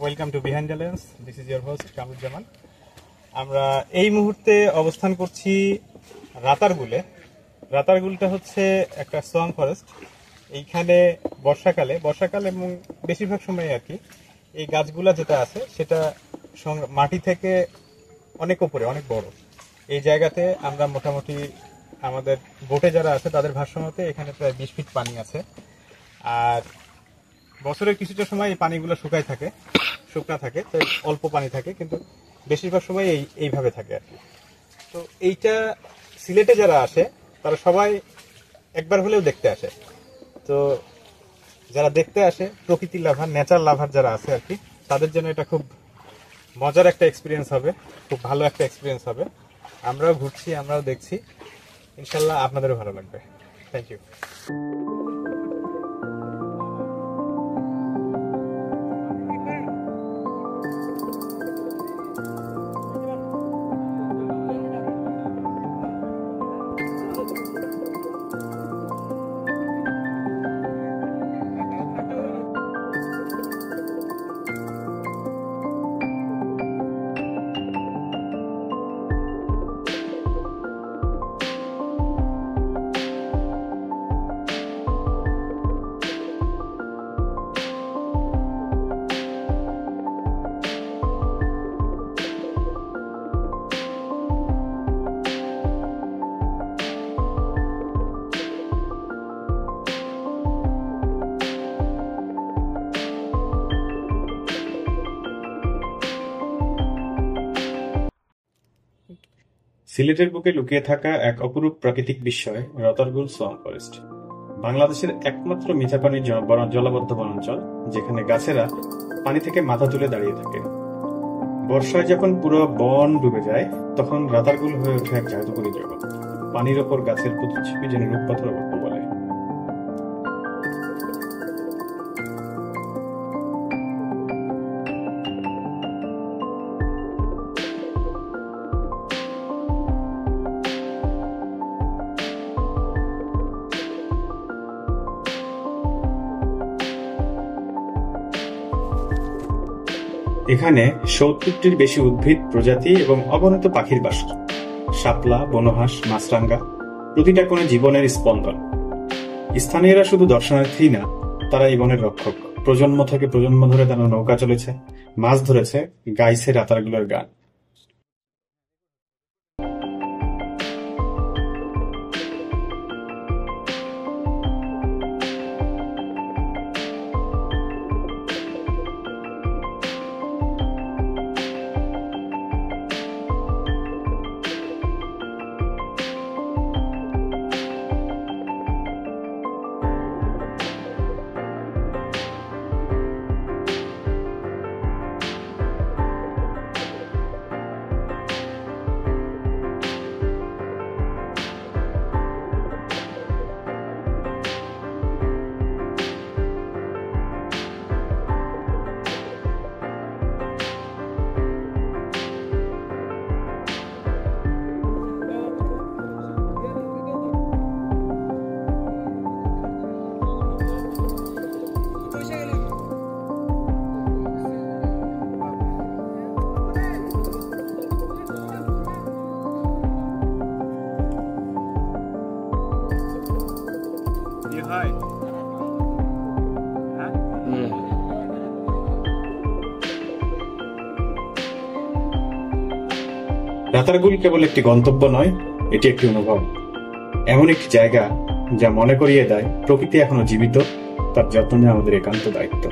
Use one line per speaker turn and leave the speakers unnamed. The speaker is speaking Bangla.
Welcome to behind the lens. This is your host Kamruzzaman. আমরা এই মুহূর্তে অবস্থান করছি রাতারগুলে। রাতারগুলটা হচ্ছে একটা সোয়াম ফরেস্ট। এইখানে বর্ষাকালে এবং বেশিরভাগ সময় আর কি এই গাছগুলা যেটা আছে সেটা মাটি থেকে অনেক উপরে, অনেক বড়। এই জায়গাতে আমরা মোটামুটি আমাদের বোটে যারা আছে তাদের ভাষ্যমতে এখানে প্রায় 20 ফিট পানি আছে। আর বছরের কিছুটা সময় এই পানিগুলো শুকনা থাকে, তো অল্প পানি থাকে, কিন্তু বেশিরভাগ সময় এইভাবে থাকে আর কি। তো এইটা সিলেটে যারা আসে তারা সবাই একবার হলেও দেখতে আসে। তো যারা দেখতে আসে, প্রকৃতি লাভার, নেচার লাভার যারা আছে আর কি, তাদের জন্য এটা খুব মজার একটা এক্সপিরিয়েন্স হবে, খুব ভালো একটা এক্সপিরিয়েন্স হবে। আমরাও ঘুরছি, আমরাও দেখছি, ইনশাল্লাহ আপনাদেরও ভালো লাগবে। Thank you.
সিলেটের বুকে লুকিয়ে থাকা এক অপরূপ প্রাকৃতিক বিস্ময় রাতারগুল সোয়াম ফরেস্ট, বাংলাদেশের একমাত্র মিঠা পানির জলাবদ্ধ বনাঞ্চল, যেখানে গাছেরা পানি থেকে মাথা তুলে দাঁড়িয়ে থাকে। বর্ষায় যখন পুরো বন ডুবে যায়, তখন রাতারগুল হয়ে ওঠে এক জাদুকরী জগৎ। পানির ওপর গাছের প্রতিচ্ছবি যেন রূপপাথর গল্প বলে। এখানে ৭০টির বেশি উদ্ভিদ প্রজাতি এবং অগণিত পাখির বাসা। শাপলা, বনহাঁস, মাছরাঙা, প্রতিটা কোণে জীবনের স্পন্দন। স্থানীয়রা শুধু দর্শনার্থী না, তারা এই বনের রক্ষক। প্রজন্ম থেকে প্রজন্ম ধরে তারা নৌকা চলেছে, মাছ ধরেছে, গাইছে রাতারগুলোর গান। রাতারগুল কেবল একটি গন্তব্য নয়, এটি একটি অনুভব। এমন একটি জায়গা যা মনে করিয়ে দেয় প্রকৃতি এখনো জীবিত, তার যত্ন নেওয়া আমাদের একান্ত দায়িত্ব।